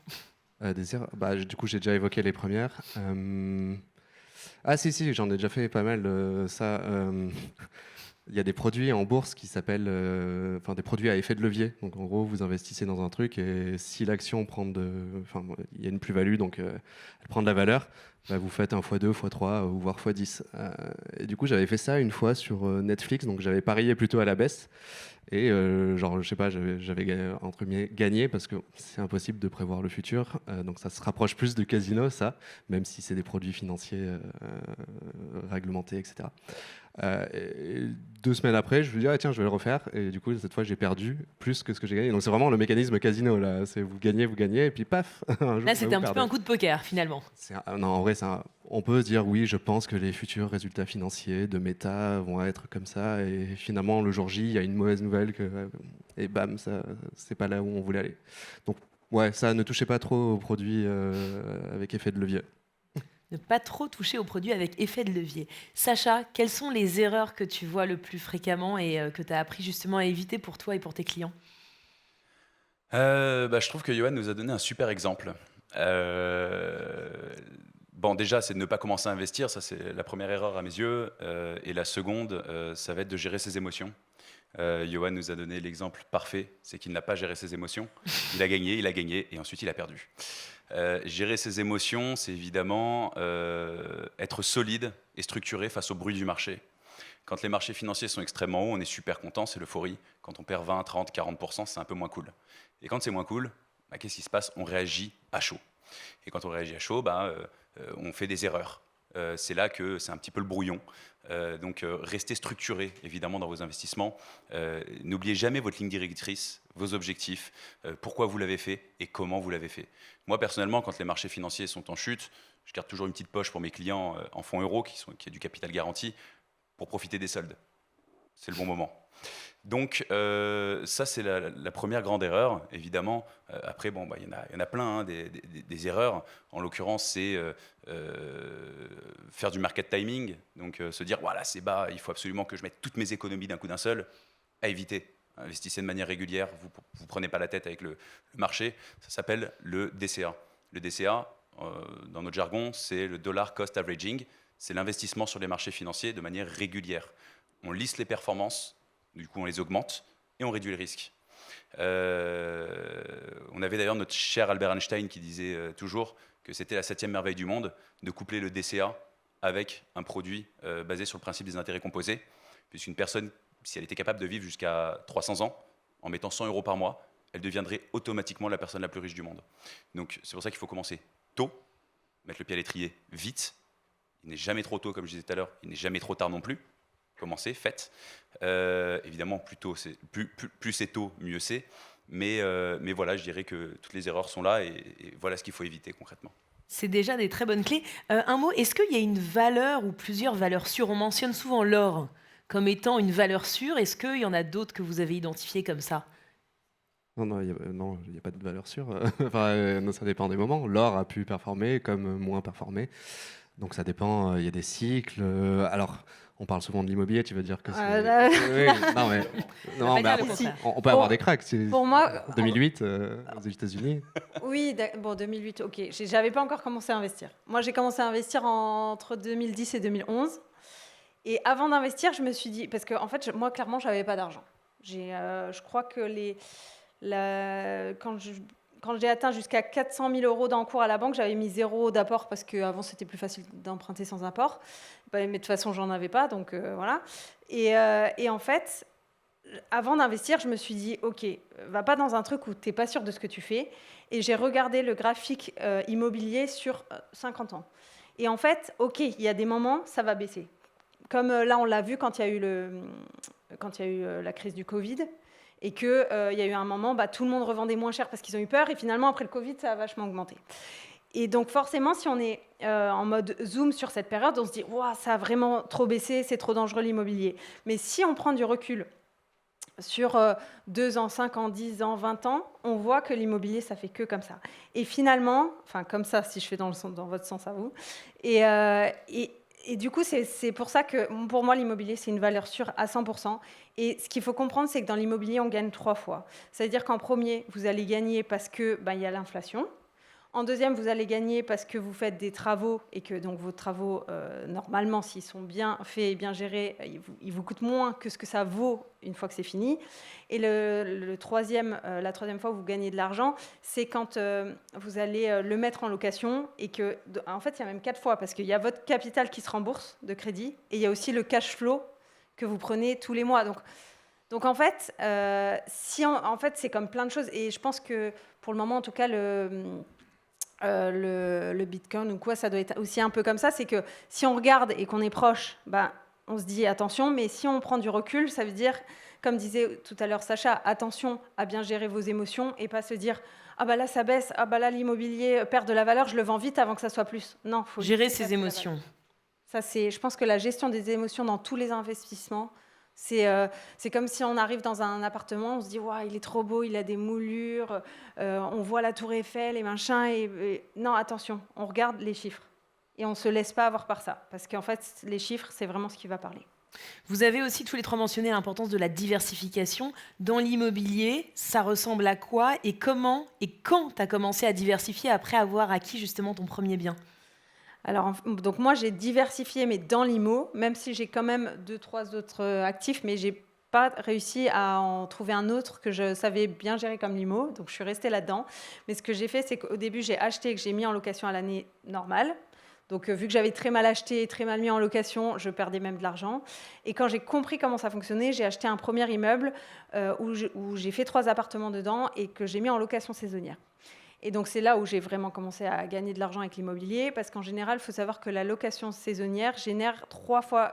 Du coup, j'ai déjà évoqué les premières. Ah si, j'en ai déjà fait pas mal. Ça, il y a des produits en bourse qui s'appellent, des produits à effet de levier. Donc en gros, vous investissez dans un truc et si l'action il y a une plus-value, donc elle prend de la valeur, vous faites un x2, x3 ou voire x10. Et du coup, j'avais fait ça une fois sur Netflix, donc j'avais parié plutôt à la baisse. Et je sais pas, j'avais entre guillemets gagné parce que c'est impossible de prévoir le futur. Donc ça se rapproche plus de casino, ça, même si c'est des produits financiers réglementés, etc. Et 2 semaines après, je me dis tiens, je vais le refaire. Et du coup, cette fois, j'ai perdu plus que ce que j'ai gagné. Donc c'est vraiment le mécanisme casino là. C'est vous gagnez, et puis paf. Là, c'était un petit peu un coup de poker finalement. Non, en vrai, on peut se dire oui, je pense que les futurs résultats financiers de Meta vont être comme ça. Et finalement, le jour J, il y a une mauvaise nouvelle et bam, ça, c'est pas là où on voulait aller. Donc ouais, ça, ne touchez pas trop aux produits avec effet de levier. Ne pas trop toucher aux produits avec effet de levier. Sacha, quelles sont les erreurs que tu vois le plus fréquemment et que tu as appris justement à éviter pour toi et pour tes clients? Je trouve que Johan nous a donné un super exemple. Déjà, c'est de ne pas commencer à investir, ça c'est la première erreur à mes yeux. Et la seconde, ça va être de gérer ses émotions. Johan nous a donné l'exemple parfait, c'est qu'il n'a pas géré ses émotions. Il a gagné, et ensuite il a perdu. Gérer ses émotions, c'est évidemment être solide et structuré face au bruit du marché. Quand les marchés financiers sont extrêmement hauts, on est super content, c'est l'euphorie. Quand on perd 20, 30, 40%, c'est un peu moins cool. Et quand c'est moins cool, qu'est-ce qui se passe? On réagit à chaud. Et quand on réagit à chaud, on fait des erreurs. C'est là que c'est un petit peu le brouillon. Donc restez structuré évidemment dans vos investissements. N'oubliez jamais votre ligne directrice, vos objectifs, pourquoi vous l'avez fait et comment vous l'avez fait. Moi personnellement, quand les marchés financiers sont en chute, je garde toujours une petite poche pour mes clients en fonds euros qui est du capital garanti pour profiter des soldes. C'est le bon moment. Donc ça c'est la première grande erreur, évidemment. Après il y en a plein des erreurs. En l'occurrence c'est faire du market timing, donc se dire voilà c'est bas, il faut absolument que je mette toutes mes économies d'un coup d'un seul. À éviter. Investissez de manière régulière, vous prenez pas la tête avec le marché. Ça s'appelle le DCA. Le DCA dans notre jargon c'est le dollar cost averaging. C'est l'investissement sur les marchés financiers de manière régulière. On lisse les performances. Du coup, on les augmente et on réduit le risque. On avait d'ailleurs notre cher Albert Einstein qui disait toujours que c'était la 7e merveille du monde de coupler le DCA avec un produit basé sur le principe des intérêts composés, puisqu'une personne, si elle était capable de vivre jusqu'à 300 ans en mettant 100 € par mois, elle deviendrait automatiquement la personne la plus riche du monde. Donc c'est pour ça qu'il faut commencer tôt, mettre le pied à l'étrier vite. Il n'est jamais trop tôt, comme je disais tout à l'heure, il n'est jamais trop tard non plus. Commencez, faites. Évidemment, plus c'est tôt, mieux c'est. Mais voilà, je dirais que toutes les erreurs sont là et voilà ce qu'il faut éviter concrètement. C'est déjà des très bonnes clés. Un mot, est-ce qu'il y a une valeur ou plusieurs valeurs sûres? On mentionne souvent l'or comme étant une valeur sûre. Est-ce qu'il y en a d'autres que vous avez identifiées comme ça? Non, il n'y a pas de valeur sûre. Ça dépend des moments. L'or a pu performer comme moins performer. Donc ça dépend, il y a des cycles. Alors, on parle souvent de l'immobilier, tu vas dire que c'est... mais après, on peut avoir des cracks. Pour moi... 2008, aux États-Unis. Oui, 2008, ok. J'avais pas encore commencé à investir. Moi, j'ai commencé à investir entre 2010 et 2011. Et avant d'investir, je me suis dit... Parce que, en fait, moi, clairement, je n'avais pas d'argent. Je crois que quand j'ai atteint jusqu'à 400 000 € d'encours à la banque, j'avais mis 0 d'apport parce qu'avant, c'était plus facile d'emprunter sans apport. Mais de toute façon, j'en avais pas, donc voilà. Et en fait, avant d'investir, je me suis dit, ok, va pas dans un truc où tu n'es pas sûr de ce que tu fais. Et j'ai regardé le graphique immobilier sur 50 ans. Et en fait, ok, il y a des moments, ça va baisser. Comme là, on l'a vu quand il y a eu la crise du Covid, et qu'il y a eu un moment, tout le monde revendait moins cher parce qu'ils ont eu peur, et finalement, après le Covid, ça a vachement augmenté. Et donc forcément, si on est en mode zoom sur cette période, on se dit wow, ça a vraiment trop baissé, c'est trop dangereux l'immobilier. Mais si on prend du recul sur 2 ans, 5 ans, 10 ans, 20 ans, on voit que l'immobilier, ça fait que comme ça. Et finalement, enfin comme ça, si je fais dans votre sens à vous, et du coup, c'est pour ça que pour moi, l'immobilier, c'est une valeur sûre à 100%. Et ce qu'il faut comprendre, c'est que dans l'immobilier, on gagne 3 fois. C'est-à-dire qu'en premier, vous allez gagner parce qu'il y a l'inflation. En deuxième, vous allez gagner parce que vous faites des travaux et que donc vos travaux, normalement, s'ils sont bien faits et bien gérés, ils vous coûtent moins que ce que ça vaut une fois que c'est fini. Et la troisième fois où vous gagnez de l'argent, c'est quand vous allez le mettre en location et que, en fait, il y a même 4 fois parce qu'il y a votre capital qui se rembourse de crédit et il y a aussi le cash flow que vous prenez tous les mois. Donc en fait, en fait, c'est comme plein de choses. Et je pense que pour le moment, en tout cas, le Bitcoin ou quoi, ça doit être aussi un peu comme ça, c'est que si on regarde et qu'on est proche, on se dit attention, mais si on prend du recul, ça veut dire, comme disait tout à l'heure Sacha, attention à bien gérer vos émotions et pas se dire ah là ça baisse, là l'immobilier perd de la valeur, je le vends vite avant que ça soit plus. Non, faut gérer ses émotions. Ça, je pense que la gestion des émotions dans tous les investissements, c'est comme si on arrive dans un appartement, on se dit wow, il est trop beau, il a des moulures, on voit la tour Eiffel et machin. Et non, attention, on regarde les chiffres et on ne se laisse pas avoir par ça. Parce qu'en fait, les chiffres, c'est vraiment ce qui va parler. Vous avez aussi tous les trois mentionné l'importance de la diversification. Dans l'immobilier, ça ressemble à quoi et comment et quand tu as commencé à diversifier après avoir acquis justement ton premier bien ? Alors, donc moi, j'ai diversifié, mais dans l'IMO, même si j'ai quand même 2-3 autres actifs, mais je n'ai pas réussi à en trouver un autre que je savais bien gérer comme l'IMO. Donc, je suis restée là-dedans. Mais ce que j'ai fait, c'est qu'au début, j'ai acheté et que j'ai mis en location à l'année normale. Donc, vu que j'avais très mal acheté et très mal mis en location, je perdais même de l'argent. Et quand j'ai compris comment ça fonctionnait, j'ai acheté un premier immeuble où j'ai fait 3 appartements dedans et que j'ai mis en location saisonnière. Et donc, c'est là où j'ai vraiment commencé à gagner de l'argent avec l'immobilier, parce qu'en général, il faut savoir que la location saisonnière génère 3 fois,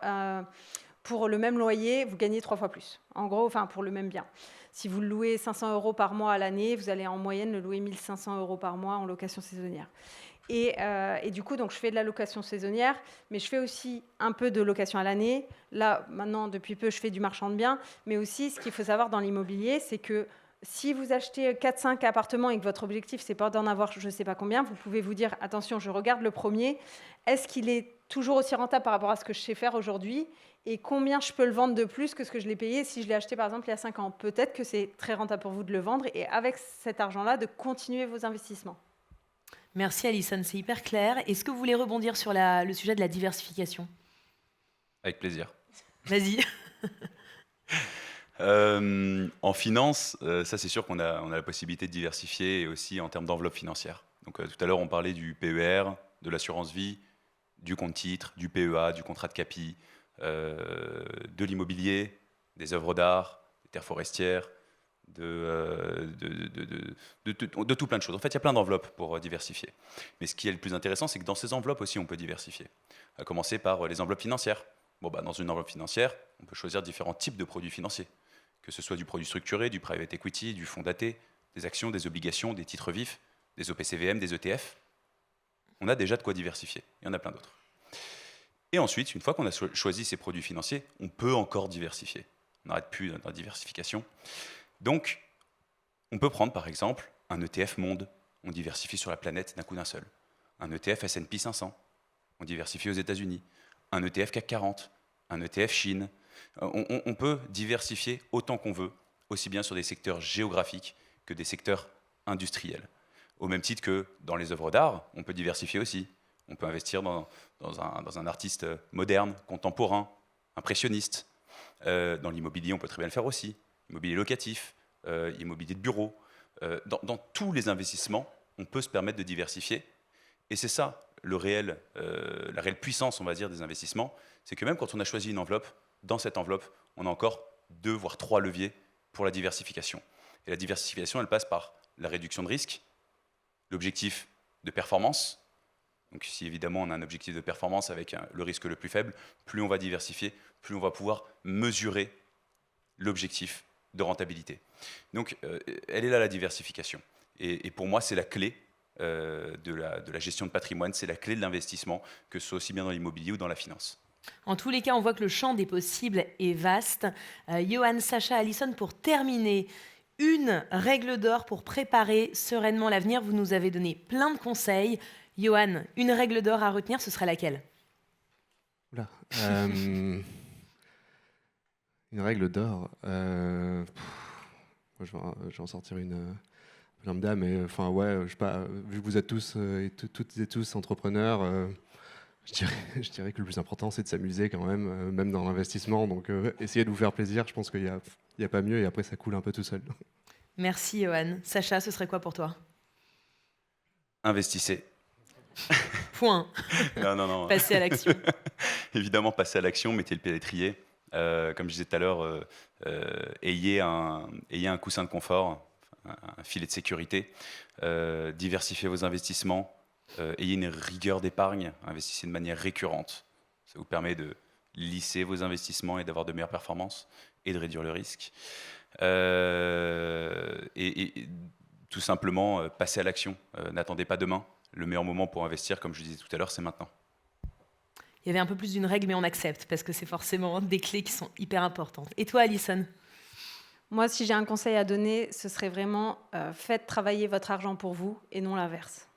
pour le même loyer, vous gagnez 3 fois plus. En gros, enfin, pour le même bien. Si vous le louez 500 € par mois à l'année, vous allez en moyenne le louer 1 500 € par mois en location saisonnière. Et du coup, donc, je fais de la location saisonnière, mais je fais aussi un peu de location à l'année. Là, maintenant, depuis peu, je fais du marchand de biens. Mais aussi, ce qu'il faut savoir dans l'immobilier, c'est que si vous achetez 4-5 appartements et que votre objectif, c'est pas d'en avoir je ne sais pas combien, vous pouvez vous dire, attention, je regarde le premier, est-ce qu'il est toujours aussi rentable par rapport à ce que je sais faire aujourd'hui et combien je peux le vendre de plus que ce que je l'ai payé si je l'ai acheté par exemple il y a 5 ans. Peut-être que c'est très rentable pour vous de le vendre et avec cet argent-là, de continuer vos investissements. Merci Alison, c'est hyper clair. Est-ce que vous voulez rebondir sur le sujet de la diversification ? Avec plaisir. Vas-y. En finance, ça c'est sûr qu'on a la possibilité de diversifier et aussi en termes d'enveloppe financière. Donc tout à l'heure on parlait du PER, de l'assurance vie, du compte titre, du PEA, du contrat de capi, de l'immobilier, des œuvres d'art, des terres forestières, de tout plein de choses. En fait, il y a plein d'enveloppes pour diversifier. Mais ce qui est le plus intéressant, c'est que dans ces enveloppes aussi on peut diversifier. À commencer par les enveloppes financières. Dans une enveloppe financière, on peut choisir différents types de produits financiers. Que ce soit du produit structuré, du private equity, du fonds daté, des actions, des obligations, des titres vifs, des OPCVM, des ETF. On a déjà de quoi diversifier. Il y en a plein d'autres. Et ensuite, une fois qu'on a choisi ces produits financiers, on peut encore diversifier. On n'arrête plus dans la diversification. Donc, on peut prendre par exemple un ETF monde. On diversifie sur la planète d'un coup d'un seul. Un ETF S&P 500. On diversifie aux États-Unis. Un ETF CAC 40. Un ETF Chine. On peut diversifier autant qu'on veut, aussi bien sur des secteurs géographiques que des secteurs industriels. Au même titre que dans les œuvres d'art, on peut diversifier aussi. On peut investir dans un artiste moderne, contemporain, impressionniste. Dans l'immobilier, on peut très bien le faire aussi. Immobilier locatif, immobilier de bureau. Dans tous les investissements, on peut se permettre de diversifier. Et c'est ça, la réelle puissance, on va dire, des investissements. C'est que même quand on a choisi une enveloppe, dans cette enveloppe, on a encore 2 voire 3 leviers pour la diversification. Et la diversification, elle passe par la réduction de risque, l'objectif de performance. Donc si évidemment on a un objectif de performance avec le risque le plus faible, plus on va diversifier, plus on va pouvoir mesurer l'objectif de rentabilité. Donc elle est là la diversification. Et pour moi, c'est la clé de la gestion de patrimoine, c'est la clé de l'investissement, que ce soit aussi bien dans l'immobilier ou dans la finance. En tous les cas, on voit que le champ des possibles est vaste. Johan, Sacha, Alison, pour terminer, une règle d'or pour préparer sereinement l'avenir. Vous nous avez donné plein de conseils. Johan, une règle d'or à retenir, ce serait laquelle? Oula. Une règle d'or. Moi, je vais en sortir une lambda, mais enfin ouais, je sais pas. Vu que vous êtes tous toutes et tous entrepreneurs, je dirais que le plus important c'est de s'amuser quand même, même dans l'investissement. Donc essayez de vous faire plaisir. Je pense qu'il y a pas mieux et après ça coule un peu tout seul. Merci Johan. Sacha, ce serait quoi pour toi? Investissez. Point. Non. Passer à l'action. Évidemment, passez à l'action, mettez le pied à l'étrier. Comme je disais tout à l'heure, ayez un coussin de confort, un filet de sécurité. Diversifiez vos investissements. Ayez une rigueur d'épargne. Investissez de manière récurrente. Ça vous permet de lisser vos investissements et d'avoir de meilleures performances et de réduire le risque. Et tout simplement, passez à l'action. N'attendez pas demain. Le meilleur moment pour investir, comme je disais tout à l'heure, c'est maintenant. Il y avait un peu plus d'une règle, mais on accepte, parce que c'est forcément des clés qui sont hyper importantes. Et toi, Alison? Moi, si j'ai un conseil à donner, ce serait vraiment faites travailler votre argent pour vous et non l'inverse.